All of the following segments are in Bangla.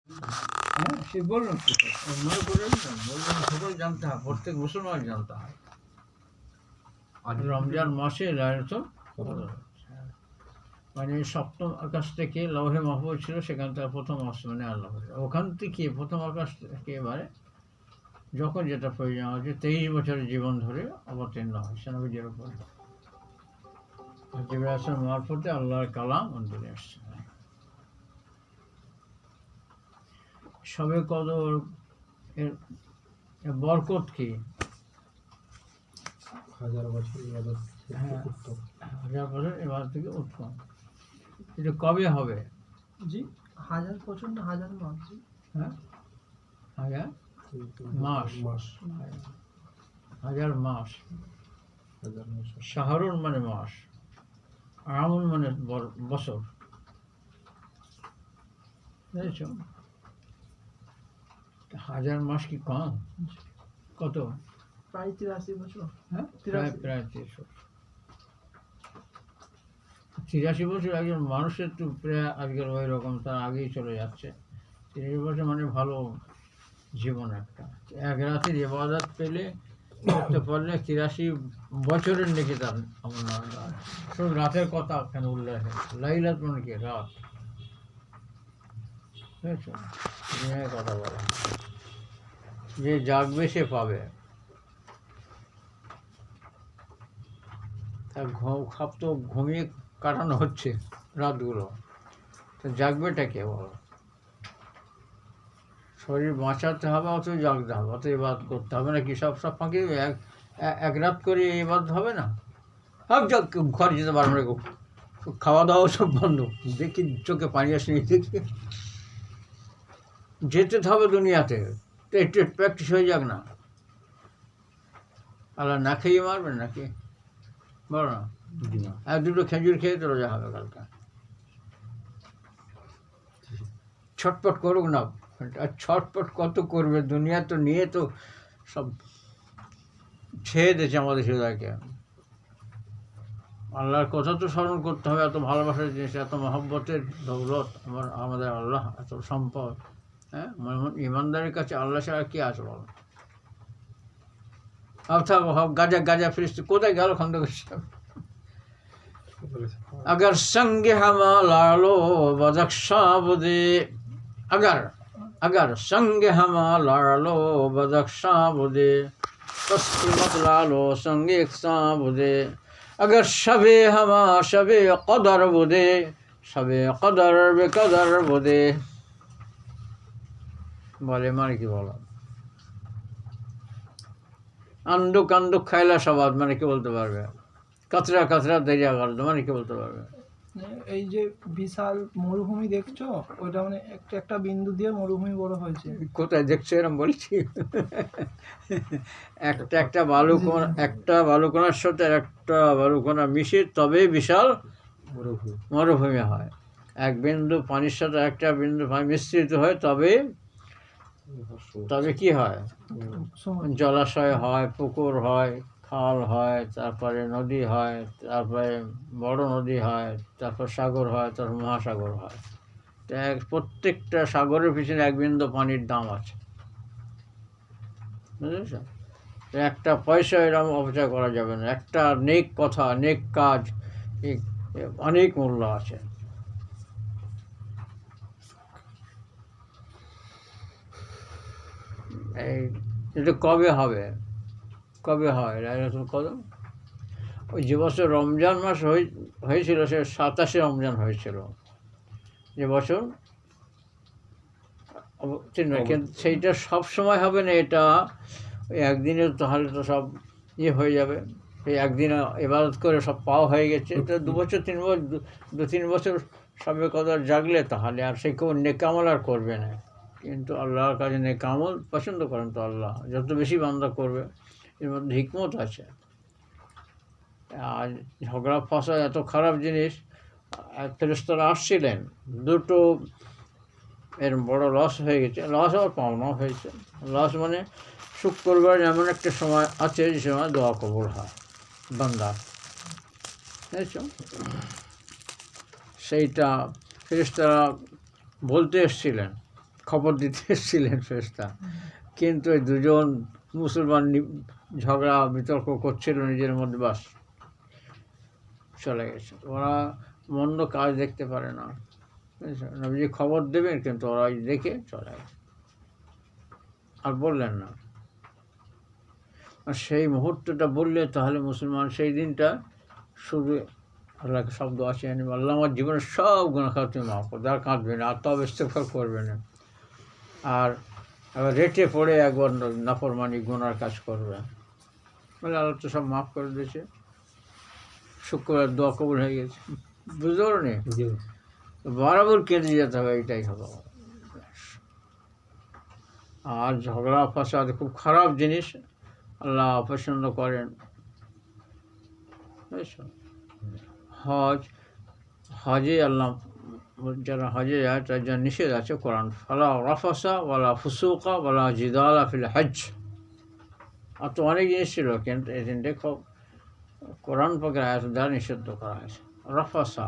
হ্যাঁ, সে বললাম কি মনে করেন না, বললাম সকল জানতে হয়, প্রত্যেক মুসলমান জানতে হয়। আর রমজান মাসে লাইলাতুল কদর, মানে সপ্তম আকাশ থেকে লৌহে মাহফুজ ছিল, সেখান থেকে প্রথম আসমানে আল্লাহ, ওখান থেকে প্রথম আকাশ থেকে এবারে যখন যেটা প্রয়োজন হচ্ছে 23 বছরের জীবন ধরে অবতীর্ণ হয় সেনাবিজের উপরে। জিবরাইল আসলাম মারফতে আল্লাহর কালাম অন্তরে আসছে। সবে কদর এর বরকত কি? হাজার বছর ইবাদত হ্যাঁ, উত্তম। 1000 বছর ইবাদত থেকে উত্তম। এটা কবে হবে? জি 1000 বছর না 1000 মাস। হ্যাঁ, 1000 মাস, মাস 1000 মাস। 1000 মাস। শাহরুন মানে মাস, আমুন মানে বছর, বুঝেছ? 1000 মাস কি কম? কত? প্রায় 83 বছর। হ্যাঁ, 83 প্রায় 83 বছর একজন মানুষের তো প্রায় আজকের ওই রকম, তার আগেই চলে যাচ্ছে। 30 বছর মানে ভালো জীবন একটা। এক রাতের ইবাদত পেলে করতে পারলে 83 বছরের নাকি তার আমার নাম। শুধু রাতের কথা কেন উল্লেখ, লাইলাত মানে কি রাত, বুঝেছো? দিনের কথা বলা, যে জাগবে সে পাবে। তার খাপ তো ঘুমিয়ে কাটানো হচ্ছে রাতগুলো, তো জাগবেটা কে বলো? শরীর বাঁচাতে হবে, অত জাগতে হবে, অত ইবাদত করতে হবে না কি? সব ফাঁকি এক রাত করে ইবাদত হবে না? সব ঘর যেতে পারবো না, খাওয়া দাওয়া সব বন্ধ, দেখি চোখে পানি আসেনি, দেখি যেতে তো হবে দুনিয়াতে, তো একটু প্র্যাকটিস হয়ে যাক না। আল্লাহ না খেয়ে মারবেন নাকি? বলো না, এক দুটো খেজুর খেয়ে তো রোজা হবে কালকে। ছটপট করুক না, আর ছটপট কত করবে? দুনিয়া তো নিয়ে তো সব ছেড়ে দিয়েছে আমাদের হৃদয়কে। আল্লাহর কথা তো স্মরণ করতে হবে, এত ভালোবাসার জিনিস, এত মহব্বতের দৌলত আমাদের আল্লাহ, এত সম্পদ। হ্যাঁ, ইমানদারের কাছে আল্লাহ ছাড়া কি আছে বলো? অর্থাৎ গাজা ফিরিস্তি কোথায় গেল খন্দকার সাহেব? अगर संग हमारा लो बदख्शा बुदे, अगर संग हमारा लो बदख्शा बुदे, तस्मत लालो संग एकसा बुदे, अगर शबे हमा शबे कदर बुदे, शबे कदर बेकदर बुदे। বলে মানে কি বলো? আন্দুক আন্দুক খাইলা সবাদ মানে কি বলতে পারবে? কাতরা কাতরা দরিয়া গর্দ মানে কি বলতে পারবে? এই যে বিশাল মরুভূমি দেখছো, ওইটা মানে একটা একটা বিন্দু দিয়ে মরুভূমি বড় হয়েছে। কোথায় দেখছো এরকম বলছি? একটা বালুকণা, একটা বালুকণার সাথে একটা বালুকণা মিশে তবে বিশাল মরুভূমি হয়। এক বিন্দু পানির সাথে একটা বিন্দু পানি মিশ্রিত হয় তবে কি হয়? জলাশয় হয়, পুকুর হয়, খাল হয়, তারপরে নদী হয়, তারপরে বড় নদী হয়, তারপর সাগর হয়, তারপর মহাসাগর হয়। প্রত্যেকটা সাগরের পিছনে এক বিন্দু পানির দাম আছে, বুঝেছ? একটা পয়সা এরকম অপচয় করা যাবে না। একটা নেক কথা, নেক কাজ, অনেক মূল্য আছে। এটা কবে হবে? কবে হয় লাইলাতুল কদর? ওই যে বছর রমজান মাস হয়েছিল, সে 27শে রমজান হয়েছিল যে বছর, কিন্তু সেইটা সব সময় হবে না। এটা ওই একদিনে তাহলে তো সব হয়ে যাবে। এই একদিনে ইবাদত করে সব পাওয়া হয়ে গেছে, এটা 2 বছর 3 বছর সবে কদর জাগলে তাহলে আর সে কেউ নেকামল আর করবে না। কিন্তু আল্লাহর কাছে নেকামল পছন্দ করেন তো আল্লাহ, যত বেশি বান্দা করবে। এর মধ্যে হিকমত আছে। আর ঝগড়া ফাসাদ এত খারাপ জিনিস। ফেরেশতারা আসছিলেন, দুটো এর বড় লস হয়ে গেছে। লস আবার পাওনাও হয়েছে। লস মানে শুক্রবার এমন একটা সময় আছে যে সময় দোয়া কবুল হয় বান্দা, বুঝেছ? সেইটা ফেরেশতারা বলতে এসেছিলেন, খবর দিতে এসেছিলেন ফেরেশতা, কিন্তু এই দুজন মুসলমান ঝগড়া বিতর্ক করছিল নিজের মধ্যে, বাস চলে গেছে। ওরা মন্দ কাজ দেখতে পারে না, বুঝেছো? নবীজি খবর দেবেন কিন্তু ওরা দেখে চলে গেছে, আর বললেন না। আর সেই মুহূর্তটা বললে তাহলে মুসলমান সেই দিনটা শুধু আল্লাহকে শব্দ আছে, আল্লাহ আমার জীবনের সব গুনাহ খারাপ তুমি মাফ করো, আর কাঁদবে না, আর তবে ইস্তেগফার করবে না, আর আবার রেটে পড়ে একবার নাফরমানি গুনার কাজ করবে, বলে আল্লাহ তো সব মাফ করে দিয়েছে, শুক্রবার দোয়া কবুল হয়ে গেছে। বুঝতে পারো নি? বরাবর কেঁদে যেতে হবে, এইটাই হলো। আর ঝগড়া ফাসাদ খুব খারাপ জিনিস, আল্লাহ অপছন্দ করেন, বুঝছো? হজে আল্লাহ যারা হজে যায় তার জন্য নিষেধ আছে কোরআন, ফালা রাফাসা ওয়ালা ফুসুকা ওয়ালা জিদালা ফিল হজ। আর তো অনেক জিনিস ছিল, কিন্তু এই তিনটে খুব কোরআন পাকের আয়াত দ্বারা নিষিদ্ধ করা হয়েছে। রাফাসা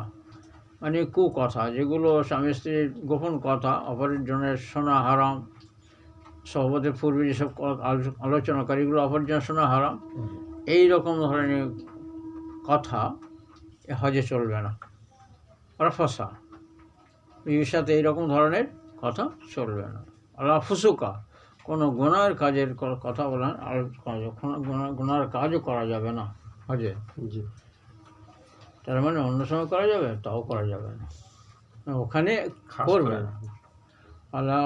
মানে কথা, যেগুলো স্বামী স্ত্রীর গোপন কথা, অপরের জনের শোনা হারাম, সহবতের পূর্বে যেসব আলোচনা করে এগুলো অপরের জন্য শোনা হারাম, এই রকম ধরনের কথা হজে চলবে না। রাফাসা এর সাথে এইরকম ধরনের কথা চলবে না। আল্লাহ ফুসুকা কোনো গুনার কাজের কথা বলেন, আর গুনার কাজও করা যাবে না হজে। তার মানে অন্য সময় করা যাবে, তাও করা যাবে না, ওখানে করবে না। আল্লাহ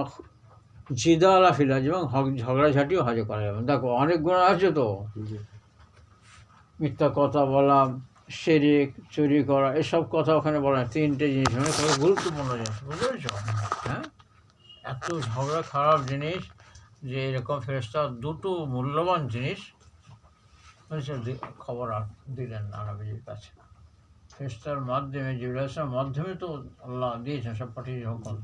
জিদা আলা ফিলাজ, এবং ঝগড়াঝাটিও হজে করা যাবে না। দেখো অনেক গুনাহ আছে তো, মিথ্যা কথা বলা, শিরক, চুরি করা, এসব কথা ওখানে বলা হয়। তিনটে জিনিস মানে খুব গুরুত্বপূর্ণ জিনিস, বুঝতে পেরেছ? হ্যাঁ, এত ঝগড়া খারাপ জিনিস যে এরকম ফেরেশতা দুটো মূল্যবান জিনিস খবর দিলেন না নবীজির কাছে। ফেরেশতার মাধ্যমে, জিবরাইল আলাইহিস সালামের মাধ্যমে তো আল্লাহ দিয়েছেন সব পাঠিয়ে হুকুম।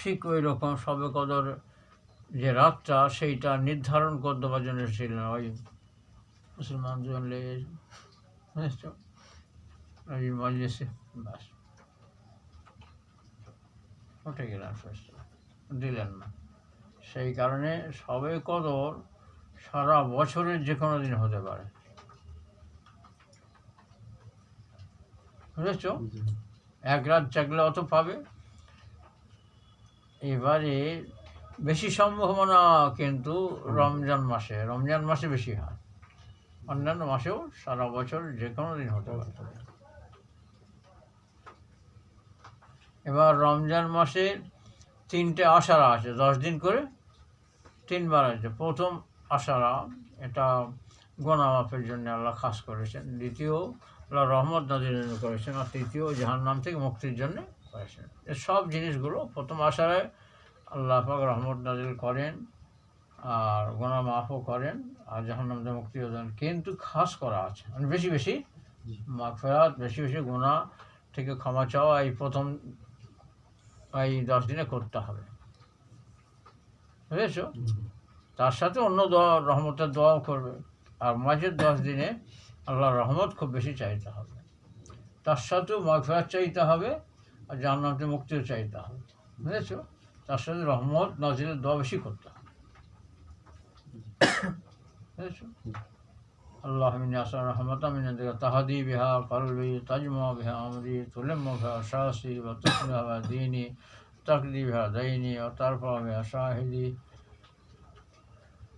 ঠিক ওই রকম শবে কদর যে রাতটা, সেইটা নির্ধারণ করে দেওয়ার জন্য ছিলেন ওই মুসলমান জন লেগে, বুঝেছ, ওই মজলিসে, বাস উঠে গেলেন, দিলেন না। সেই কারণে শবে কদর সারা বছরের যে কোনো দিন হতে পারে, বুঝেছ? এক রাত জাগলে অত পাবে। এবারে বেশি সম্ভাবনা কিন্তু রমজান মাসে বেশি হয়, অন্যান্য মাসেও সারা বছর যে কোনো দিন হতে পারে। এবার রমজান মাসে 3টে আশারা আছে, 10 দিন করে 3 বার আছে। প্রথম আশারা এটা গুনাহ মাফের জন্য আল্লাহ খাস করেছেন, দ্বিতীয় আল্লাহ রহমত নাজিল করেছেন, আর তৃতীয় জাহান্নাম থেকে মুক্তির জন্য করেছেন। এই সব জিনিসগুলো প্রথম আশারায় আল্লাহ পাক রহমত নাজিল করেন, আর গুনাহ মাফও করেন, আর জাহান্নাম থেকে মুক্তিও দেন। কিন্তু খাস করা আছে, মানে বেশি বেশি মাগফিরাত, বেশি বেশি গুনাহ থেকে ক্ষমা চাওয়া এই প্রথম এই 10 দিনে করতে হবে, বুঝেছ? তার সাথে অন্য দোয়া, রহমতের দোয়াও করবে। আর মাঝের 10 দিনে আল্লাহর রহমত খুব বেশি চাইতে হবে, তার সাথেও মাগফিরাত চাইতে হবে, আর জাহান্নাম থেকে মুক্তিও চাইতে হবে, বুঝেছ? তার সাথে রহমত নাজিলের দোয়া বেশি করতে হবে, বুঝেছ? আল্লাহ মিন্নি আসআলুকা রাহমাতাম মিন ইনদিকা তাহদি বিহা কলবি তাজমা বিহা আমরি তুলিম্মু বিহা শাসি ওয়া তুসলিহু বিহা দীনি তাকদি বিহা দাইনি ওয়া তারফা বিহা শাহিদি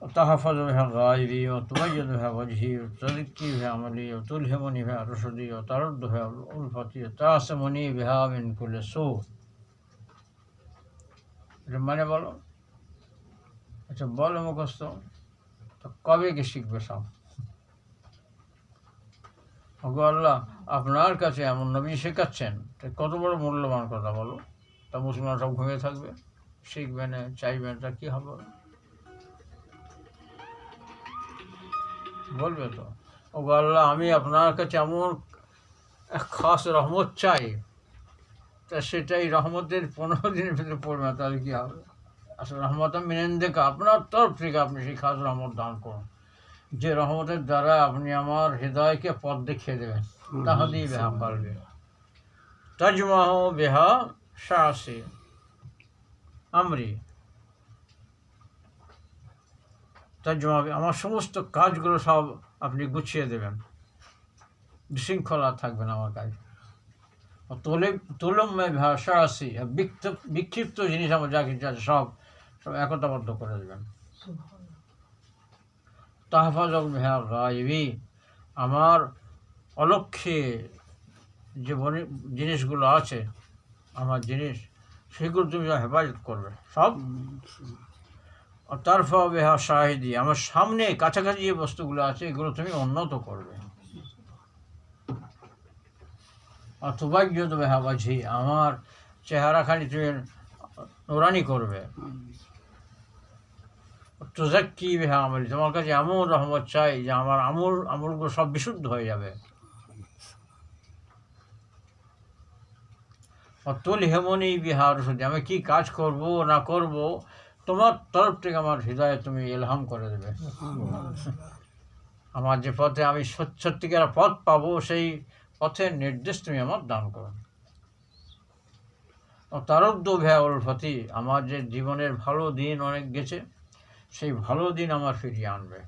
ওয়া তাহফাযু বিহা গায়বি ওয়া তুবায়্যিনু বিহা ওয়াজহি ওয়া তুযাক্কি বিহা আমালি ওয়া তুলহিমুনি বিহা রুশদি ওয়া তারুদ্দু বিহা উলফাতি ওয়া তা'সিমুনি বিহা মিন কুল্লি সূ। এটা মানে বলো, আচ্ছা বলো মুখস্থ, তো কবে কি শিখবে সব? ওগো আল্লাহ, আপনার কাছে এমন নবী শেখাচ্ছেন, কত বড় মূল্যবান কথা বলো। তা মুসলমান সব ঘুমিয়ে থাকবে, শিখবে না, চাইবে না, তা কী হবে? বলবে তো, ওগো আল্লাহ, আমি আপনার কাছে এমন এক খাস রহমত চাই, তা সেটাই রহমতের 15 দিনের ভিতরে পড়বে না, তাহলে কী হবে? আসলে রহমত মিন ইনদিকা, আপনার তরফ থেকে আপনি সেই খাস রহমত দান করুন, যে রহমতের দ্বারা আপনি আমার হৃদয়কে পথ দেখিয়ে দেবেন। তাহদি বিহা কলবি, তাজমাহু বিহা শাসি আমরি, তাজমা আমার সমস্ত কাজগুলো সব আপনি গুছিয়ে দেবেন, বিশৃঙ্খলা থাকবে না আমার কাজ। তুলম বিহা শাসি, বিক্ষিপ্ত জিনিস আমার যা কিছু আছে সব সব একতাবদ্ধ করে দেবেন। তাহফাজুল বিহা গায়বি, আমার অলক্ষ্যে যে জিনিসগুলো আছে, আমার জিনিস, সেগুলো তুমি হেফাজত করবে সব। আর তারফা বেহা শাহিদি, আমার সামনে কাছাকাছি যে বস্তুগুলো আছে এগুলো তুমি উন্নত করবে। আর তুবাইয়্যিদ বিহা ওয়াজহি, আমার চেহারাখানি তুমি নুরানি করবে। তুযাক্কি বিহা আমালি, তোমার কাছে এমন রহমত চাই যে আমার আমলগুলো সব বিশুদ্ধ হয়ে যাবে। তুলহিমুনি বিহা রুশদি, আমি কি কাজ করব না করব তোমার তরফ থেকে আমার হৃদয়ে তুমি ইলহাম করে দেবে। আমার যে পথে আমি সত্যিকার পথ পাবো সেই পথের নির্দেশ তুমি আমার দান করো। তারদ্দু বিহা উলফতি, আমার যে জীবনের ভালো দিন অনেক গেছে সেই ভালো দিন আমার ফিরিয়ে আনবে।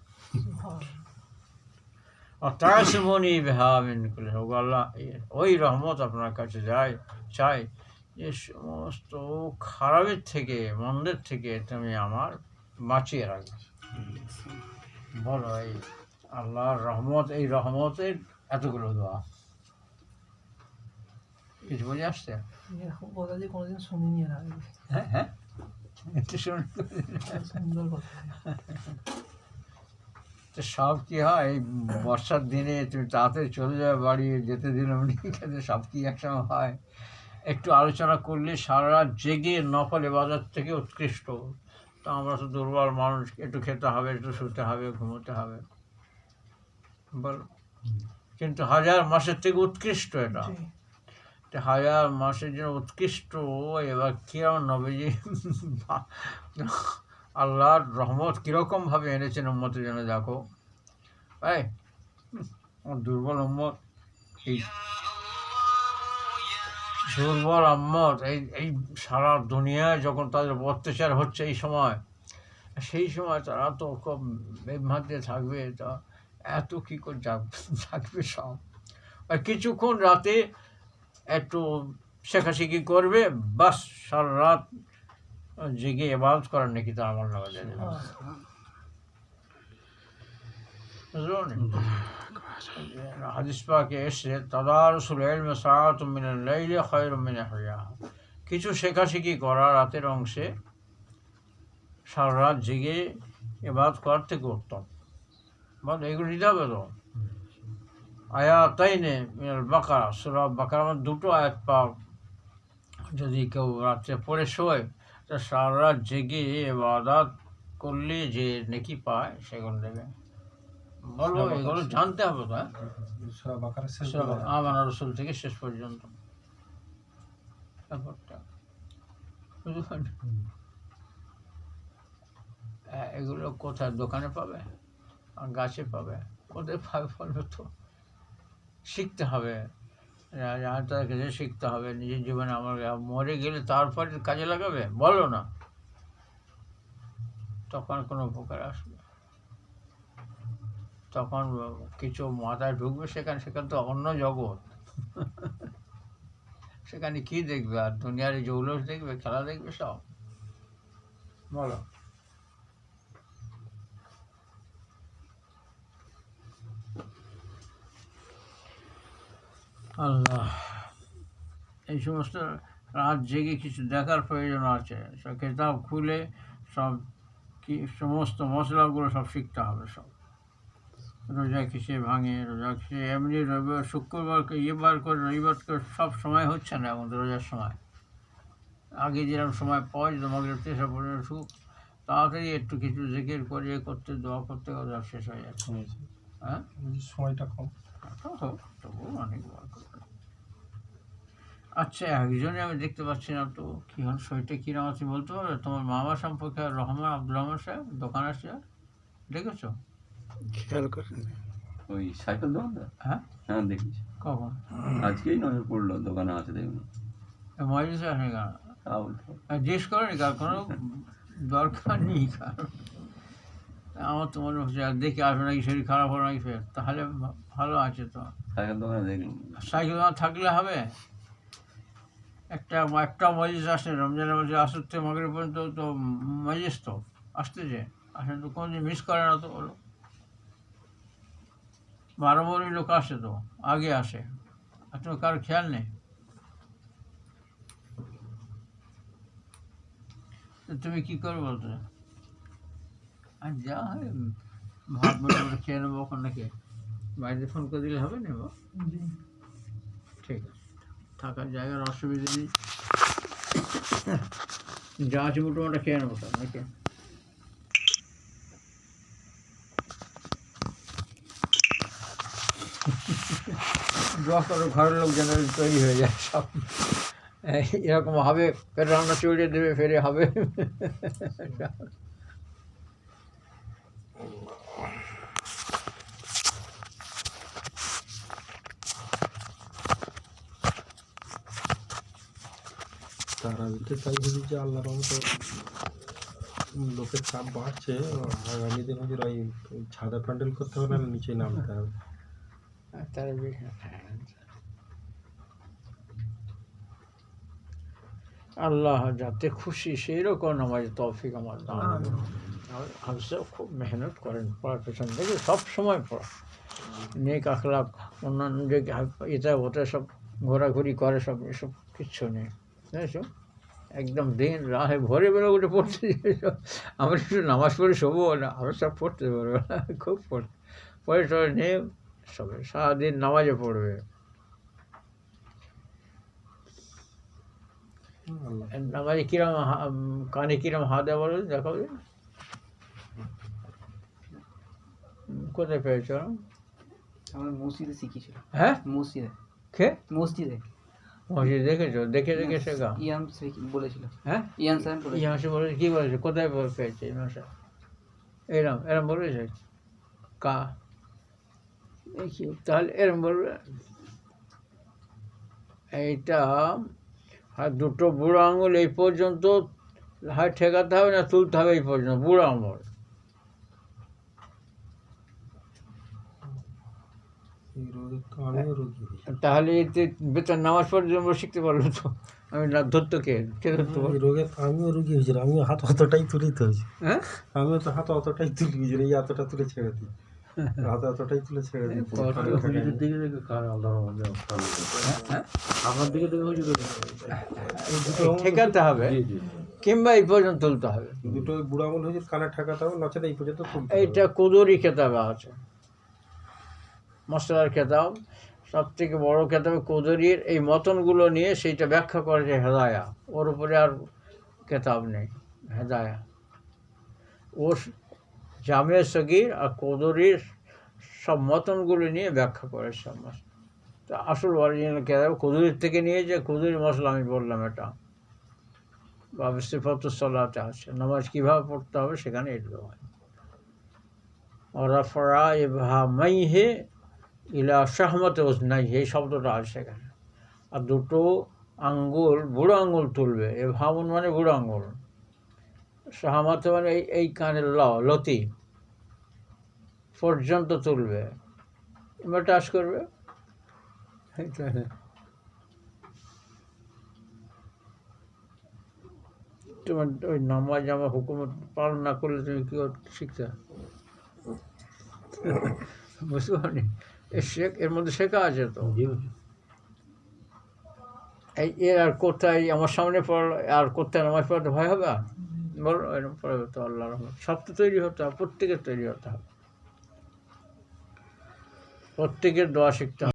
আর তাসিমুনি বিহা মিন কুল্লি, আল্লাহ ওই রহমত আপনার কাছে চাই যে সমস্ত খারাপের থেকে, মন্দের থেকে তুমি আমার বাঁচিয়ে রাখবে। বলো এই আল্লাহর রহমত, এই রহমতের এতগুলো দোয়া, কিছু বুঝে আসছে? এরকম কথা যে কোনোদিন শুনিনি এর আগে। হ্যাঁ হ্যাঁ, একটু শুনে সুন্দর কথা। তো সব কি হয়, এই বর্ষার দিনে তুমি তাড়াতাড়ি চলে যাবে বাড়ি, যেতে দিলাম কিন্তু সব কি একসময় হয়, একটু আলোচনা করলে সারা রাত জেগে নফল ইবাদত থেকে উৎকৃষ্ট। তো আমরা তো দুর্বল মানুষ, একটু খেতে হবে, একটু শুতে হবে, ঘুমোতে হবে, বল। কিন্তু হাজার মাসের থেকে উৎকৃষ্ট এটা, হাজার মাসের জন্য উৎকৃষ্ট। এবার কিরকম নবীজি আল্লাহর রহমত কীরকমভাবে এনেছেন উম্মতের জন্য দেখো। ভাই আমার দুর্বল উম্মত, এই দুর্বল উম্মত এই সারা দুনিয়ায় যখন তাদের অত্যাচার হচ্ছে এই সময়, সেই সময় তারা তো খুব বিভ্রান্তে থাকবে, তা এত কী করে থাকবে সব। আর কিছুক্ষণ রাতে একটু শেখাশেখি করবে, বাস সারা রাত জেগে ইবাদত করার নাকি তার আমল নেওয়া যায়। হাদিস পাকে এসে তাদারুসুল ইলমি সাআতুম মিনাল লাইলি খায়রুম মিন ইহইয়াহা, কিছু শেখাশেখি করা রাতের অংশে সারা রাত জেগে ইবাদত করার থেকে উত্তম। বল এগুলো নিতে হবে তো। আয়াতাইনে মিনাল বাকারা, সূরা বাকারার দুটো আয়াত পাক যদি কেউ রাত্রে পড়ে শোয়, তা সারা রাত জেগে ইবাদত করলে যে নেকি পায় সেগুলো দেবে। বলো এগুলো জানতে হবে তো। সূরা বাকারা শেষ সূরা আমানা রাসূল থেকে শেষ পর্যন্ত ব্যাপারটা বুঝলেন। এগুলো কোথায় দোকানে পাবে আর গাছে পাবে, কোথায় পাবে বলবে তো? শিখতে হবে, তার কাছে শিখতে হবে। নিজের জীবনে আমার মরে গেলে তারপরে কাজে লাগাবে, বলো না, তখন কোনো উপকার আসবে? তখন কিছু মাথায় ঢুকবে, সেখানে তো অন্য জগৎ। সেখানে কি দেখবে আর? দুনিয়ার জৌলস দেখবে, খেলা দেখবে সব, বলো। আল্লাহ, এই সমস্ত রাত জেগে কিছু দেখার প্রয়োজন আছে। সব কিতাব খুলে সব কি সমস্ত মশলাগুলো সব শিখতে হবে। সব রোজা কিসে ভাঙে, রোজা কিসে, এমনি রবিবার শুক্রবারকে বার করে রবিবার করে সব সময় হচ্ছে না এখন রোজার সময়। আগে যেরকম সময় পাওয়া যেত মাগরিব থেকে সব পর্যন্ত সুখ, তাড়াতাড়ি একটু কিছু জিকির করে করতে দোয়া করতে রোজা শেষ হয়ে যাচ্ছে। হ্যাঁ, সময়টা কম, তবুও অনেক বার করতে। আচ্ছা, একজনে আমি দেখতে পাচ্ছি না তো, কি হল শরীরটা কিরম আছে বলতে পারবে? তোমার মামা সম্পর্কে রহমান আব্দুল রহমান সাহেব দোকান আসছে, দেখেছো? খেয়াল করেন ওই সাইকেল দোকানটা? হ্যাঁ হ্যাঁ দেখেছি। কখন আজকেই নজর পড়লো, দোকানে আছে দেখুন। মজলিসে আসে কেন? তাও তো। জিজ্ঞেস করেনি কার কোনো দরকার নেই কারণ আমার তো মনে হচ্ছে আর দেখে আসবে নাকি শরীর খারাপ হলো নাকি ফের, তাহলে ভালো আছে তো। সাইকেল দোকানে দেখুন। সাইকেল দোকান থাকলে হবে? একটা মজলিস আসে, রমজানের মধ্যে আসর থেকে মাগরিব পর্যন্ত তো মজলিস তো আসতেছে, আসেন তো কোনোদিন মিস করে না তো বলো। 12 লোক আসে তো, আগে আসে, আর তো কারো খেয়াল নেই। তো তুমি কী করবে বলতে? আর যা হয় ভাত মোটামুটি খেয়ে নেবো ওখান নাকি বাড়িতে ফোন করে দিলে হবে নেবো? ঠিক আছে, থাকার জায়গার অসুবিধা নেই, যা আছে মোটামুটি খেয়ে নেবো সব নাকি। দোয়া করো ঘরের লোক যেন তৈরি হয়ে যায় সব, এরকম হবে ফের রান্না চড়িয়ে দেবে, ফেরে হবে। তারা ভিতরে তাই বুঝি যে আল্লাহ রহমতে লোকের চাপ বাড়ছে, আগামীতে হুজুর ওই ছাদা প্যান্ডেল করতে হবে না, নিচে নামতে হবে। তার আল্লাহ যাতে খুশি সেই রকম নামাজ তৌফিক আমার দান। হাফিজও খুব মেহনত করেন পড়ার পেছনে, দেখি সব সময় পড়া, নেক আখলাক, অন্যান্য যে এটা ওটা সব ঘোরাঘুরি করে, সব এসব কিচ্ছু নেই, বুঝেছো? একদম দিন রাহে ভোরে বেলা উঠে পড়তে আমরা একটু নামাজ পড়ে শোবো না, আমরা সব পড়তে পারবো না, খুব পড়ে টড়ে নিয়ে সবে সারাদিন নামাজে পড়বে। নামাজে কিরম কানে কিরম হাত দেওয়া বলো দেখাবে, কোথায় পেয়েছ? আমার মসজিদে শিখিয়েছিল। হ্যাঁ মসজিদে খে মসজিদে মসজিদ দেখেছো, দেখে শেখা। ইয়াম বলেছিল। হ্যাঁ ইয়ান সাহেব বলেছিল। ইমাসে বলেছে, কী বলেছে, কোথায় পেয়েছে ইমাসা? এরম বলেছে কা দেখি তাহলে এরম বলবে। এইটা আর দুটো বুড়ো আঙুল এই পর্যন্ত হয় ঠেকাতে হবে না তুলতে হবে, এই পর্যন্ত বুড়ো আঙুল। এই রোগের তো আমিও রোগী হই। তাহলে এতে বেতন নামাজ পড়ে জন্য শিখতে পারলো তো। আমি না ধরতো কে ধরতো? এই রোগের তো আমিও রোগী হয়েছিল, আমিও হাত অতটাই তুলিতে হয়েছে। হ্যাঁ আমিও তো হাত অতটাই তুলি হয়েছিল, এই এতটা তুলে ছেড়ে দিই, হাত এতটাই তুলে ছেড়ে দিই। ঠেকাতে হবে কিংবা এই পর্যন্ত তুলতে হবে। দুটো বুড়ো আঙুল হয়েছে কানে ঠেকাতে হবে, নচেত এই পর্যন্ত তুলতে হবে। এইটা কুদুরি খেতাবে আছে, মশলার খেতাব, সব থেকে বড়ো খেতাবে কুদুরির এই মতনগুলো নিয়ে সেইটা ব্যাখ্যা করে যে হেদায়া, ওর উপরে আর খেতাব নেই, হেদায়া। ও জামে সগীর আর কুদুরির সব মতনগুলো নিয়ে ব্যাখ্যা করে সব মশলা। তো আসল অরিজিনাল খেতাব কুদুরির থেকে নিয়ে যে কুদুরি মশলা আমি বললাম এটা, বা সিফাতুস সালাতে আছে, নামাজ কীভাবে পড়তে হবে সেখানে এগুলো হয়। রাফা ইবহামাইহি ইলা শাহমাতে উজনাইহি, এই শব্দটা আছে সেখানে। আর দুটো আঙ্গুল বুড়ো আঙ্গুল তুলবে, ইবহামুন মানে বুড়ো আঙ্গুল, শাহমাতে মানে এই কানের লতি পর্যন্ত তুলবে, এবার টাচ করবে। তোমার ওই নামাজ আমার হুকুমত পালন না করলে তুমি কী শিখতে বুঝতে পারি? এর মধ্যে শেখা আছে তো। এর আর কোথায় আমার সামনে পড়লো আর কোথায় নামাজ পড়াতে ভয় হবে? বলো এরকম পড়াবে তো আল্লাহ রহমত। সব তো তৈরি হতে হবে, প্রত্যেকের তৈরি হতে হবে, প্রত্যেকের দোয়া শিখতে হবে।